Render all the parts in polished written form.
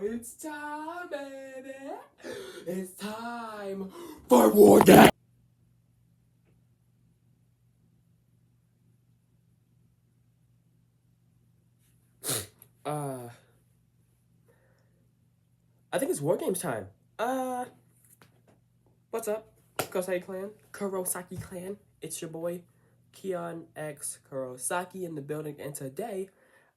it's time, baby. It's time for War Game. I think it's War Games time. What's up, Kurosaki clan? It's your boy, Keon'S Kurosaki in the building, and today,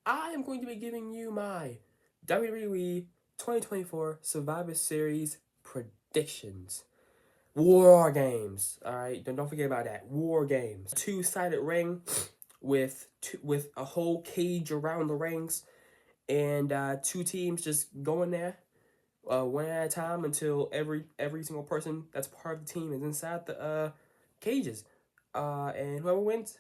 I am going to be giving you my WWE 2024 Survivor Series predictions. War Games, alright? Don't forget about that. War Games. Two-sided ring with a whole cage around the rings, and two teams just going there one at a time until every single person that's part of the team is inside the cages. And whoever wins,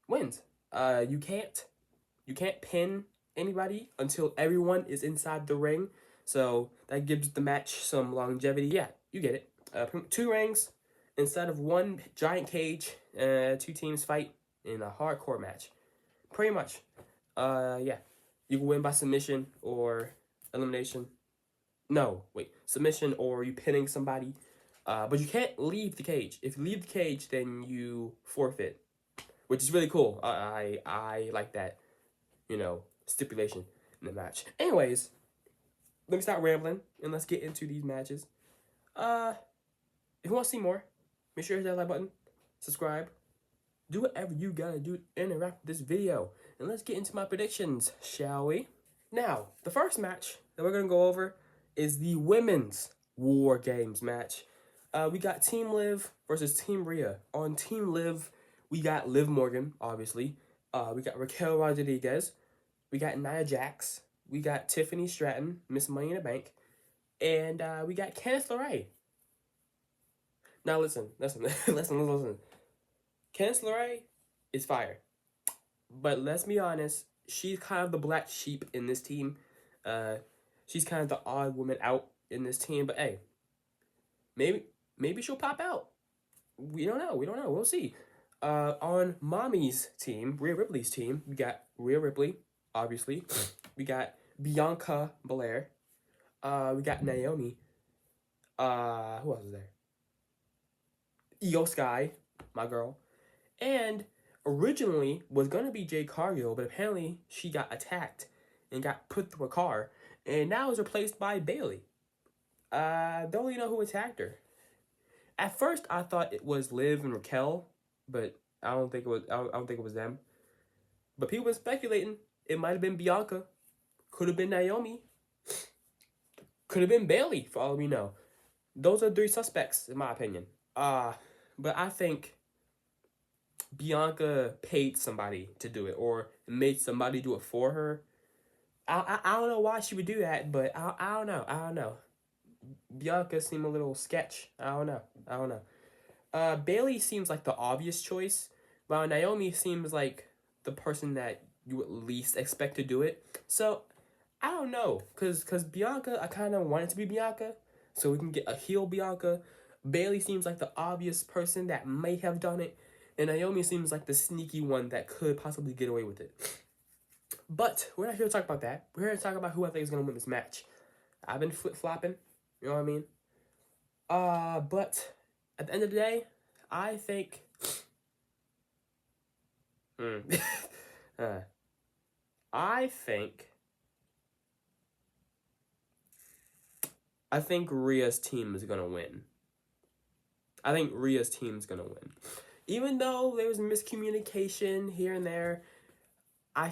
wins. You can't pin anybody until everyone is inside the ring. So that gives the match some longevity. Yeah, you get it. Two rings instead of one giant cage. Two teams fight in a hardcore match. Pretty much. Yeah. You can win by submission or elimination. No, wait. Submission or you pinning somebody. But you can't leave the cage. If you leave the cage, then you forfeit, which is really cool. I like that, stipulation in the match. Anyways, let me stop rambling and let's get into these matches. If you want to see more, make sure you hit that like button, subscribe, do whatever you gotta do to interact with this video. And let's get into my predictions, shall we? Now, the first match that we're gonna go over is the women's War Games match. We got Team Liv versus Team Rhea. On Team Liv, we got Liv Morgan, obviously. We got Raquel Rodriguez. We got Nia Jax. We got Tiffany Stratton, Miss Money in the Bank. And we got Candice LeRae. Now listen. Candice LeRae is fire. But let's be honest, she's kind of the black sheep in this team. She's kind of the odd woman out in this team. But hey, maybe she'll pop out. We don't know. We'll see. On Mommy's team, Rhea Ripley's team, we got Rhea Ripley, obviously. We got Bianca Belair. We got Naomi. Who else is there? Io Sky, my girl. And originally was going to be Jade Cargill, but apparently she got attacked and got put through a car. And now is replaced by Bayley. Don't really know who attacked her. At first, I thought it was Liv and Raquel, but I don't think it was. I don't think it was them. But people were speculating it might have been Bianca, could have been Naomi, could have been Bayley. For all we know, those are three suspects in my opinion. But I think Bianca paid somebody to do it or made somebody do it for her. I don't know why she would do that, but I don't know. Bianca seemed a little sketch. I don't know. Bayley seems like the obvious choice, while Naomi seems like the person that you at least expect to do it. So, I don't know, cause Bianca, I kind of want it to be Bianca, so we can get a heel Bianca. Bayley seems like the obvious person that may have done it, and Naomi seems like the sneaky one that could possibly get away with it. But we're not here to talk about that. We're here to talk about who I think is gonna win this match. I've been flip-flopping, you know what I mean? But at the end of the day, I think I think Rhea's team is gonna win. Even though there was miscommunication here and there, I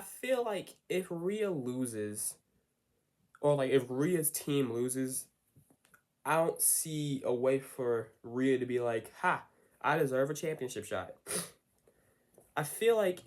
feel like if Rhea loses, or like if Rhea's team loses, I don't see a way for Rhea to be like, ha, I deserve a championship shot. I feel like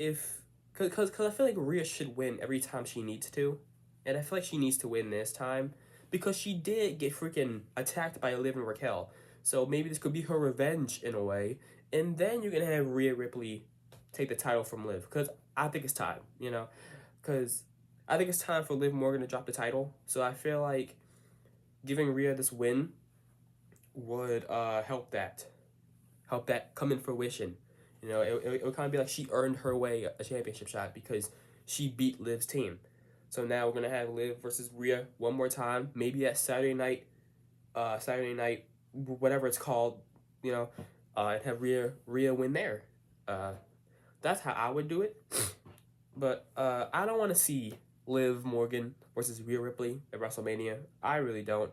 because I feel like Rhea should win every time she needs to. And I feel like she needs to win this time. Because she did get freaking attacked by Liv and Raquel. So maybe this could be her revenge in a way. And then you can have Rhea Ripley take the title from Liv. Because I think it's time, Because I think it's time for Liv Morgan to drop the title. So I feel like giving Rhea this win would help that come in fruition. It would kind of be like she earned her way a championship shot because she beat Liv's team. So now we're gonna have Liv versus Rhea one more time, maybe at Saturday night, whatever it's called, you know, and have Rhea win there. Uh, that's how I would do it. But I don't want to see Liv Morgan versus Rhea Ripley at WrestleMania. I really don't.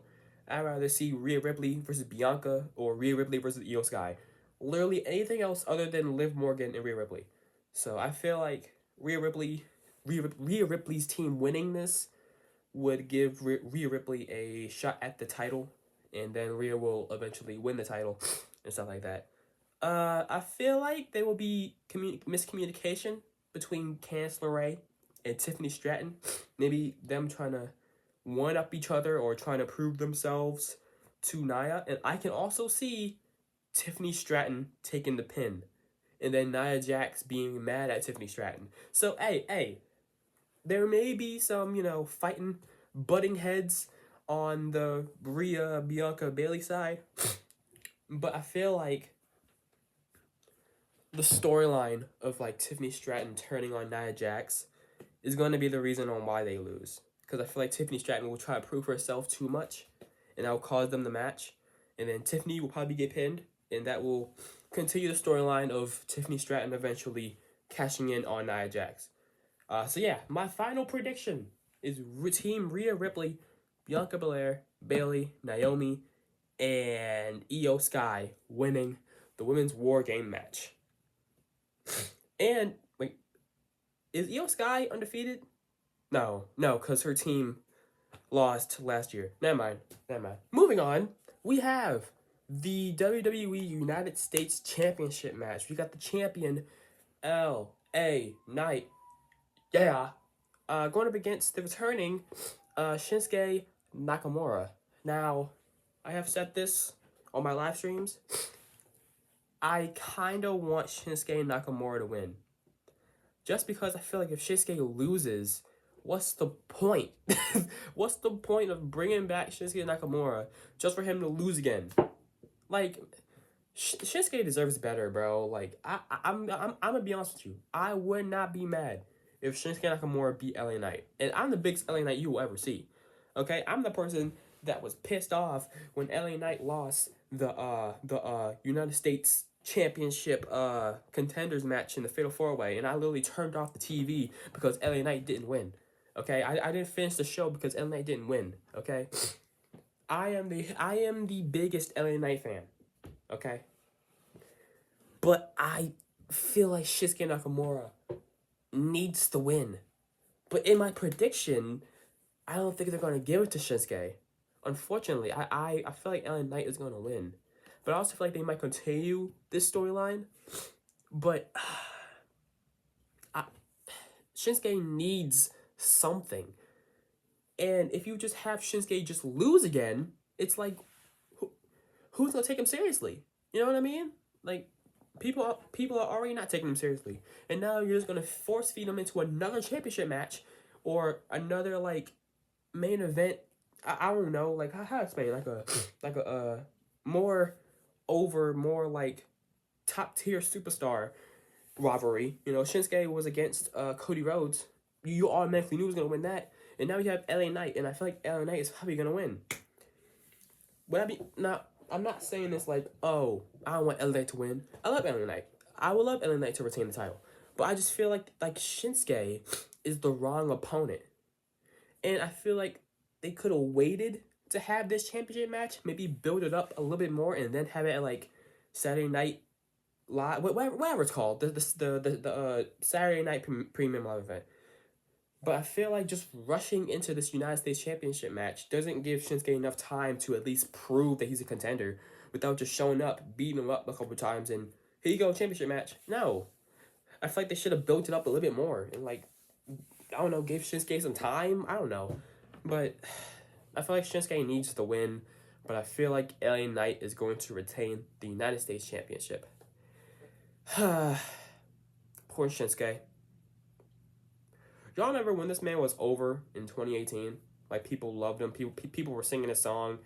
I'd rather see Rhea Ripley versus Bianca or Rhea Ripley versus Io Sky. Literally anything else other than Liv Morgan and Rhea Ripley. So I feel like Rhea Ripley's team winning this would give Rhea Ripley a shot at the title, and then Rhea will eventually win the title and stuff like that. I feel like there will be miscommunication between Candice LeRae and Tiffany Stratton. Maybe them trying to one up each other or trying to prove themselves to Nia. And I can also see Tiffany Stratton taking the pin, and then Nia Jax being mad at Tiffany Stratton. So hey, there may be some, fighting, butting heads on the Rhea, Bianca, Bayley side. But I feel like the storyline of like Tiffany Stratton turning on Nia Jax is going to be the reason on why they lose. Because I feel like Tiffany Stratton will try to prove herself too much, and that will cause them the match. And then Tiffany will probably get pinned, and that will continue the storyline of Tiffany Stratton eventually cashing in on Nia Jax. So yeah, my final prediction is Team Rhea Ripley, Bianca Belair, Bayley, Naomi, and Io Sky winning the Women's War Game match. And wait, is Io Sky undefeated? No, because her team lost last year. Never mind. Moving on, we have the WWE United States Championship match. We got the champion, LA Knight. Yeah. Going up against the returning Shinsuke Nakamura. Now, I have said this on my live streams. I kind of want Shinsuke Nakamura to win. Just because I feel like if Shinsuke loses, what's the point? What's the point of bringing back Shinsuke Nakamura just for him to lose again? Like, Shinsuke deserves better, bro. Like, I'm gonna be honest with you. I would not be mad if Shinsuke Nakamura beat LA Knight. And I'm the biggest LA Knight you will ever see. Okay? I'm the person that was pissed off when LA Knight lost the United States Championship contenders match in the Fatal 4-Way, and I literally turned off the TV because LA Knight didn't win. Okay? I didn't finish the show because LA Knight didn't win. Okay? I am the biggest LA Knight fan. Okay? But I feel like Shinsuke Nakamura needs to win. But in my prediction, I don't think they're going to give it to Shinsuke. Unfortunately, I feel like LA Knight is going to win. But I also feel like they might continue this storyline. But Shinsuke needs something. And if you just have Shinsuke just lose again, it's like, who's going to take him seriously? You know what I mean? Like, people are already not taking him seriously. And now you're just going to force feed him into another championship match or another, like, main event. I don't know, like, how to explain, like a more like top tier superstar rivalry. Shinsuke was against Cody Rhodes. You automatically knew he was gonna win that, and now you have LA Knight, and I feel like LA Knight is probably gonna win. I'm not saying this like, oh, I don't want LA Knight to win. I love LA Knight. I would love LA Knight to retain the title, but I just feel like Shinsuke is the wrong opponent, and I feel like they could have waited to have this championship match, maybe build it up a little bit more, and then have it at like Saturday Night Live, whatever it's called, the Saturday Night Premium Live event. But I feel like just rushing into this United States Championship match doesn't give Shinsuke enough time to at least prove that he's a contender without just showing up, beating him up a couple times, and here you go, championship match. No. I feel like they should have built it up a little bit more and, like, I don't know, gave Shinsuke some time. I don't know. But I feel like Shinsuke needs to win, but I feel like LA Knight is going to retain the United States Championship. Poor Shinsuke. Y'all remember when this man was over in 2018? Like, people loved him. People were singing his song.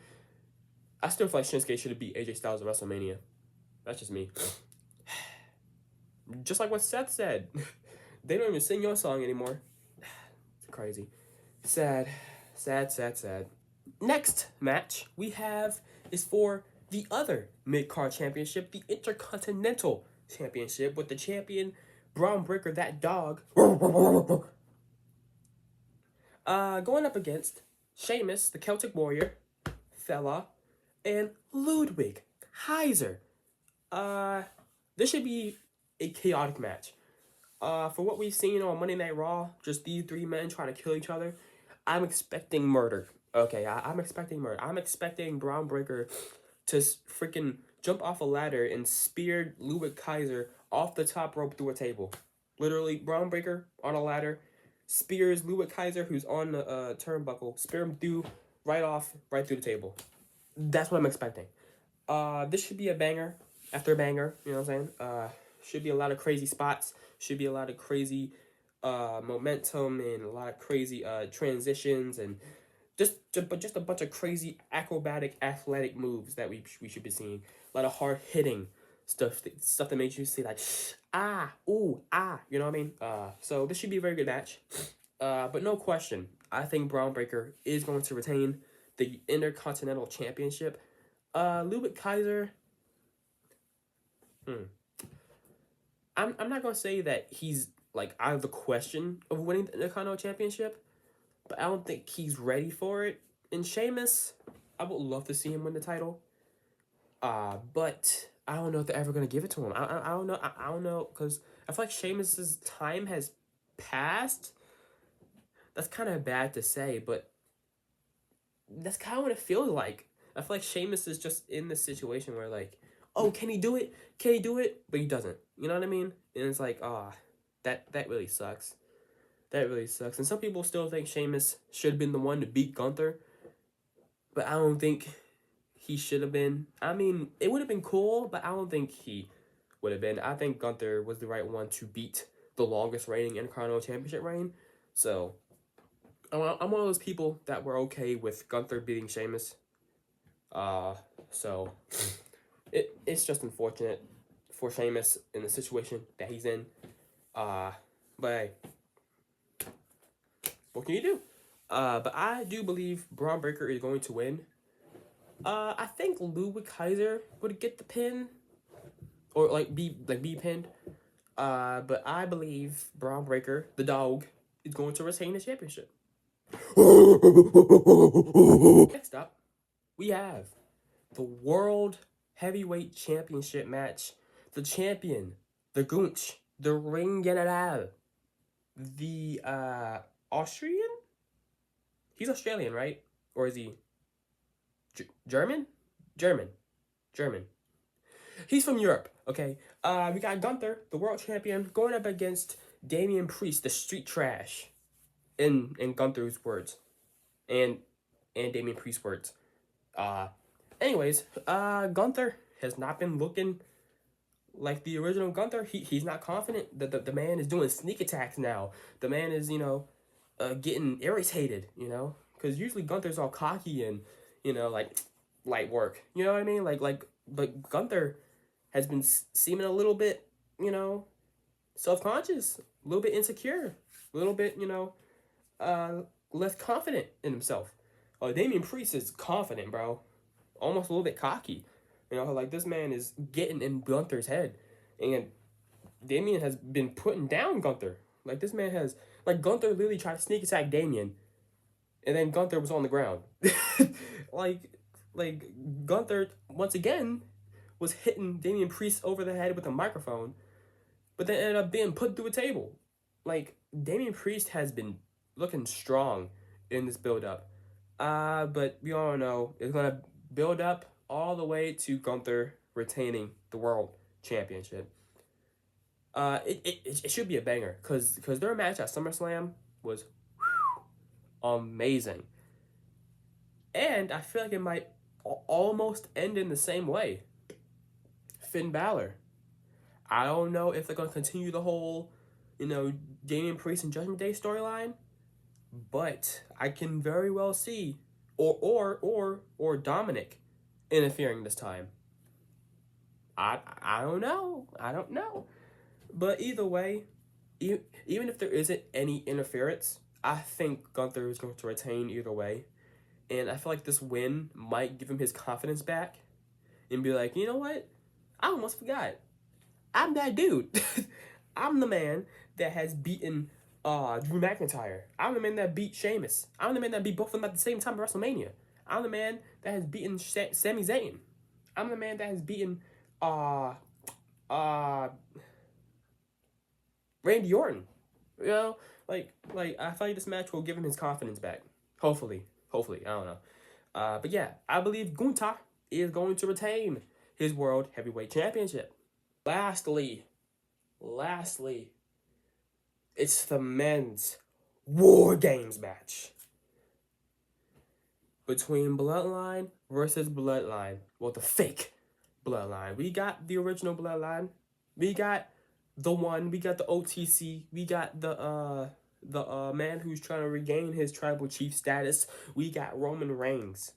I still feel like Shinsuke should have beat AJ Styles at WrestleMania. That's just me. Just like what Seth said. They don't even sing your song anymore. Crazy. Sad. Sad, sad, sad. Next match we have is for the other mid-card championship, the Intercontinental Championship, with the champion, Braun Breaker, that dog, going up against Sheamus, the Celtic Warrior, fella, and Ludwig Kaiser. This should be a chaotic match. For what we've seen on Monday Night Raw, just these three men trying to kill each other, I'm expecting murder. Okay, I'm expecting murder. I'm expecting Braun Breaker to freaking jump off a ladder and spear Ludwig Kaiser off the top rope through a table. Literally, Braun Breaker on a ladder, spears Ludwig Kaiser, who's on the turnbuckle, spear him right through the table. That's what I'm expecting. This should be a banger after a banger, you know what I'm saying? Should be a lot of crazy spots, should be a lot of crazy momentum and a lot of crazy transitions and just a bunch of crazy acrobatic athletic moves that we should be seeing. A lot of hard hitting stuff that makes you see like ooh, you know what I mean? So this should be a very good match. But no question, I think Braun Breaker is going to retain the Intercontinental Championship. Ludwig Kaiser, I'm not gonna say that he's like out of the question of winning the Intercontinental Championship, but I don't think he's ready for it. And Sheamus, I would love to see him win the title. But I don't know if they're ever gonna give it to him. I don't know. I don't know, because I feel like Sheamus's time has passed. That's kind of bad to say, but that's kind of what it feels like. I feel like Sheamus is just in this situation where like, oh, can he do it? Can he do it? But he doesn't. You know what I mean? And it's like, that really sucks. That really sucks. And some people still think Sheamus should have been the one to beat Gunther, but I don't think he should have been. I mean, it would have been cool, but I don't think he would have been. I think Gunther was the right one to beat the longest reigning Intercontinental Championship reign. So I'm one of those people that were okay with Gunther beating Sheamus. So it's just unfortunate for Sheamus in the situation that he's in. But hey, what can you do? But I do believe Braun Breaker is going to win. I think Ludwig Kaiser would get the pin, or be pinned. But I believe Braun Breaker, the dog, is going to retain the championship. Next up, we have the World Heavyweight Championship match. The champion, the Gunch, the Ring General, the Austrian? He's Australian, right? Or is he German? German. He's from Europe, okay? We got Gunther, the world champion, going up against Damian Priest, the street trash, in Gunther's words, and Damian Priest's words. Anyways, Gunther has not been looking like the original Gunther. He's not confident. The man is doing sneak attacks now. The man is, getting irritated, because usually Gunther's all cocky and, like, light work. You know what I mean? But Gunther has been seeming a little bit, self-conscious, a little bit insecure, a little bit, less confident in himself. Damian Priest is confident, bro. Almost a little bit cocky. Like this man is getting in Gunther's head. And Damian has been putting down Gunther. Like this man has, Gunther literally tried to sneak attack Damian. And then Gunther was on the ground. like Gunther, once again, was hitting Damian Priest over the head with a microphone. But then ended up being put through a table. Damian Priest has been looking strong in this build-up. But we all know it's going to build up all the way to Gunther retaining the World Championship. It should be a banger, because their match at SummerSlam was amazing. And I feel like it might almost end in the same way. Finn Balor. I don't know if they're going to continue the whole, Damian Priest and Judgment Day storyline, but I can very well see or Dominic interfering this time. I don't know. But either way, even if there isn't any interference, I think Gunther is going to retain either way. And I feel like this win might give him his confidence back and be like, you know what? I almost forgot. I'm that dude. I'm the man that has beaten Drew McIntyre. I'm the man that beat Sheamus. I'm the man that beat both of them at the same time at WrestleMania. I'm the man that has beaten Sami Zayn. I'm the man that has beaten uh uh Randy Orton. You know, like I feel like this match will give him his confidence back. Hopefully, I don't know. But yeah, I believe Gunther is going to retain his World Heavyweight Championship. Lastly, it's the men's War Games match between Bloodline versus Bloodline. Well, the fake Bloodline. We got the original Bloodline. We got the one. We got the OTC. We got the man who's trying to regain his tribal chief status. We got Roman Reigns.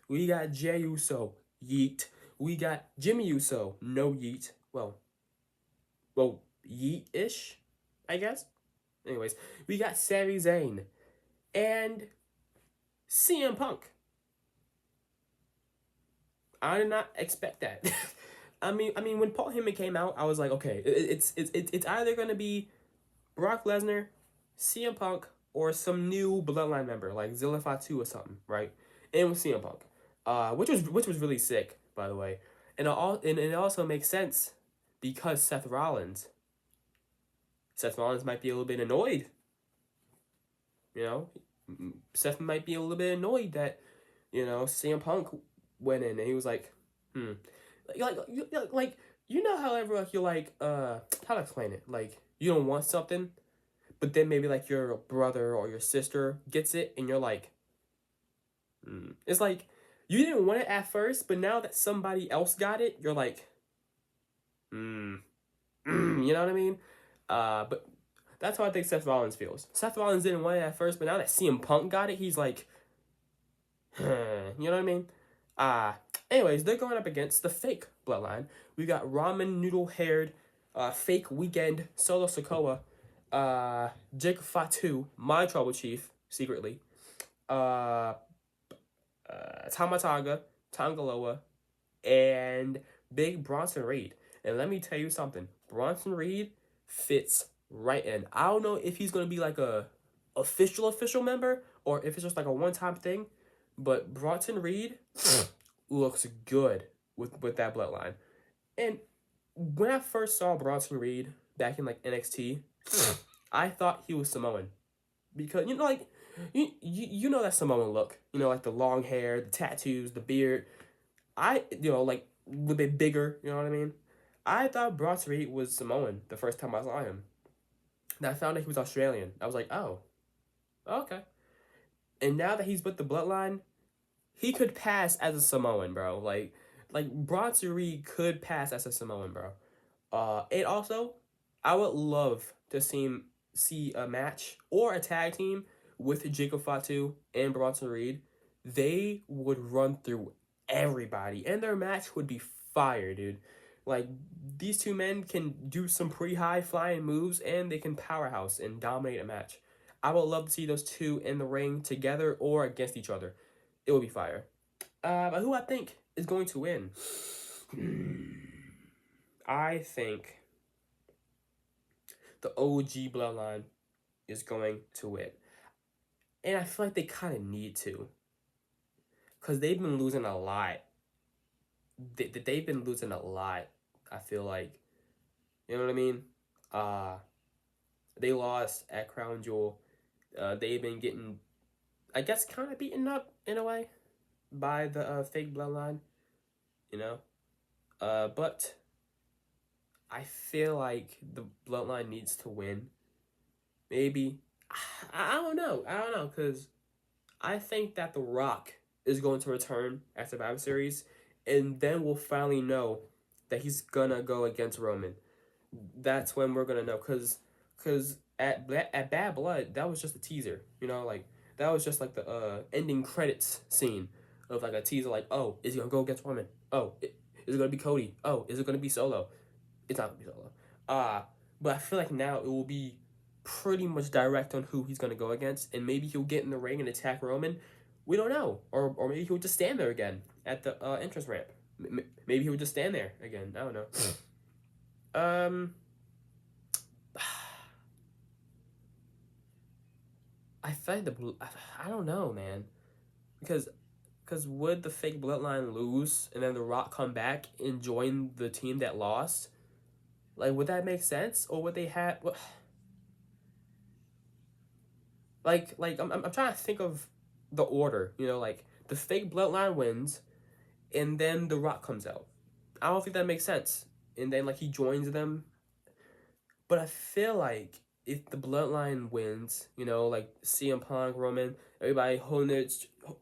We got Jey Uso. Yeet. We got Jimmy Uso. No yeet. Well, yeet-ish, I guess. Anyways, we got Sami Zayn and CM Punk. I did not expect that. I mean, when Paul Heyman came out, I was like, okay, it's either gonna be Brock Lesnar, CM Punk, or some new Bloodline member like Zilla Fatu or something, right? And it was CM Punk, which was really sick, by the way, and it also makes sense because Seth Rollins might be a little bit annoyed. You know, Seth might be a little bit annoyed that, CM Punk went in and he was like, like you know, however, like you're like, how to explain it? Like you don't want something, but then maybe like your brother or your sister gets it, and you're like, it's like you didn't want it at first, but now that somebody else got it, you're like, you know what I mean? But that's how I think Seth Rollins feels. Seth Rollins didn't want it at first, but now that CM Punk got it, he's like, you know what I mean? Anyways, they're going up against the fake Bloodline. We got ramen noodle-haired, fake weekend Solo Sikoa, Jake Fatu, my trouble chief, secretly, Tamataga, Tangaloa, and Big Bronson Reed. And let me tell you something. Bronson Reed fits right in. I don't know if he's going to be like a official member or if it's just like a one-time thing, but Bronson Reed looks good with that bloodline. And when I first saw Bronson Reed back in like NXT, I thought he was Samoan. Because, like, you know that Samoan look. You know, like the long hair, the tattoos, the beard. Like, a little bit bigger, you know what I mean? I thought Bronson Reed was Samoan the first time I saw him. And I found out he was Australian. I was like, oh, okay. And now that he's with the Bloodline, he could pass as a Samoan, bro. Like Bronson Reed could pass as a Samoan, bro. And also, I would love to see a match or a tag team with Jacob Fatu and Bronson Reed. They would run through everybody, and their match would be fire, dude. Like, these two men can do some pretty high flying moves, and they can powerhouse and dominate a match. I would love to see those two in the ring together or against each other. It would be fire. But who I think is going to win? I think the OG Bloodline is going to win. And I feel like they kind of need to. Because they've been losing a lot. They've been losing a lot, I feel like. You know what I mean? They lost at Crown Jewel. They've been getting, I guess, kind of beaten up in a way by the fake Bloodline. You know? But I feel like the Bloodline needs to win. Maybe. I don't know. Because I think that The Rock is going to return at Survivor Series, and then we'll finally know that he's gonna go against Roman. That's when we're gonna know, cause at Bad Blood, that was just a teaser, like that was just like the ending credits scene of like a teaser, like, oh, is he gonna go against Roman? Oh, is it gonna be Cody? Oh, is it gonna be Solo? It's not gonna be Solo. But I feel like now it will be pretty much direct on who he's going to go against, and maybe he'll get in the ring and attack Roman. We don't know. Or maybe he'll just stand there again at the entrance ramp. Maybe he'll just stand there again. I don't know. I think I don't know, man. Because would the fake bloodline lose and then The Rock come back and join the team that lost? Like, would that make sense? Or would they have... Like I'm trying to think of the order, you know, like the fake bloodline wins and then The Rock comes out. I don't think that makes sense. And then like he joins them. But I feel like if the bloodline wins, you know, like CM Punk, Roman, everybody holding it,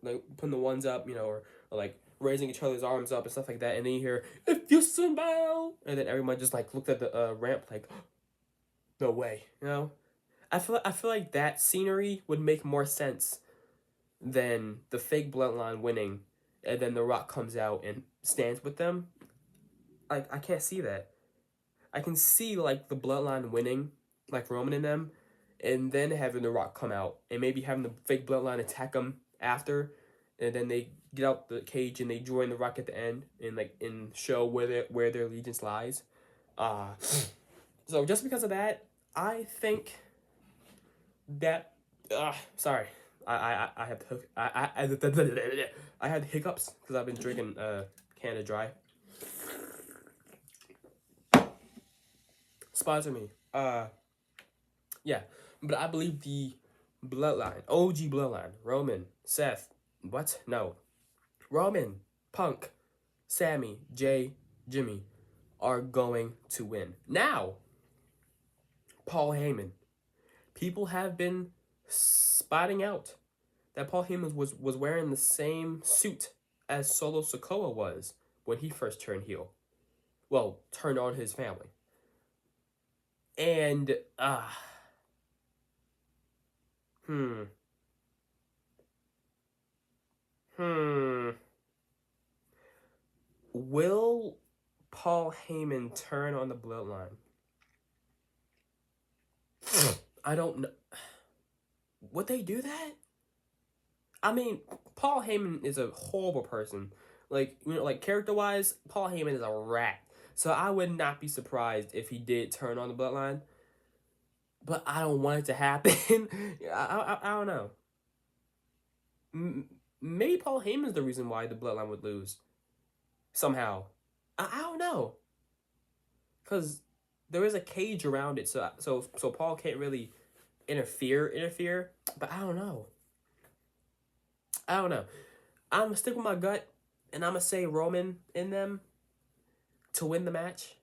like putting the ones up, you know, or like raising each other's arms up and stuff like that, and then you hear "If you smile," and then everyone just like looked at the ramp like, no way, you know. I feel like that scenery would make more sense than the fake bloodline winning, and then The Rock comes out and stands with them. Like I can't see that. I can see like the bloodline winning, like Roman and them, and then having The Rock come out and maybe having the fake bloodline attack them after, and then they get out the cage and they join The Rock at the end and show where their allegiance lies. So just because of that, I think that sorry, I have I had hiccups because I've been drinking Canada Dry. Sponsor me. Yeah, but I believe the bloodline, OG bloodline, Roman, Seth, what? No, Roman, Punk, Sammy, Jay, Jimmy, are going to win. Now, Paul Heyman. People have been spotting out that Paul Heyman was wearing the same suit as Solo Sikoa was when he first turned heel. Well, turned on his family. And, Will Paul Heyman turn on the bloodline? I don't know. Would they do that? I mean, Paul Heyman is a horrible person. Like, you know, like character-wise, Paul Heyman is a rat. So I would not be surprised if he did turn on the bloodline. But I don't want it to happen. I don't know. Maybe Paul Heyman's the reason why the bloodline would lose. Somehow. I don't know. Because there is a cage around it. So Paul can't really interfere. But I don't know. I'm going to stick with my gut. And I'm going to say Roman in them to win the match.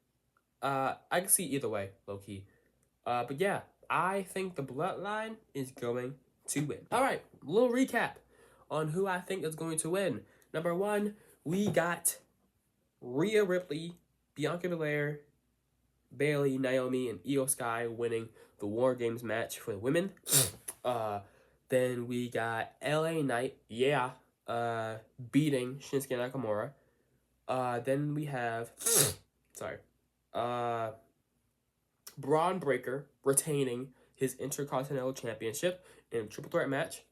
I can see either way, low-key. But yeah, I think the bloodline is going to win. All right, little recap on who I think is going to win. Number 1, we got Rhea Ripley, Bianca Belair, Bayley, Naomi, and Io Sky winning the War Games match for the women. Then we got LA Knight, beating Shinsuke Nakamura. Then we have, Braun Breaker retaining his Intercontinental Championship in a triple threat match.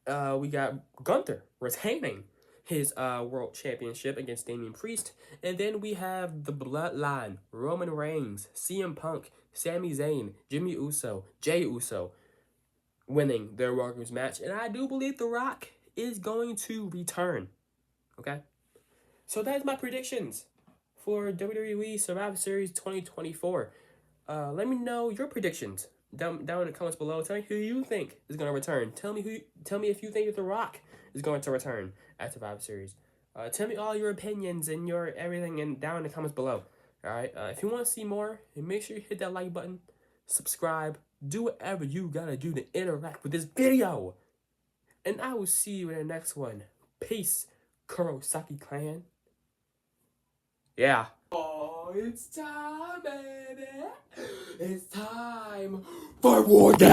We got Gunther retaining his World Championship against Damian Priest. And then we have the Bloodline, Roman Reigns, CM Punk, Sami Zayn, Jimmy Uso, Jey Uso, winning their Raw Games match. And I do believe The Rock is going to return. Okay? So that's my predictions for WWE Survivor Series 2024. Let me know your predictions down in the comments below. Tell me who you think is going to return. Tell me if you think that The Rock is going to return at Survivor Series. Tell me all your opinions and your everything down in the comments below. All right. If you want to see more, make sure you hit that like button, subscribe, do whatever you gotta do to interact with this video. And I will see you in the next one. Peace, Kurosaki clan. Yeah. Oh, it's time, baby. It's time for War Games.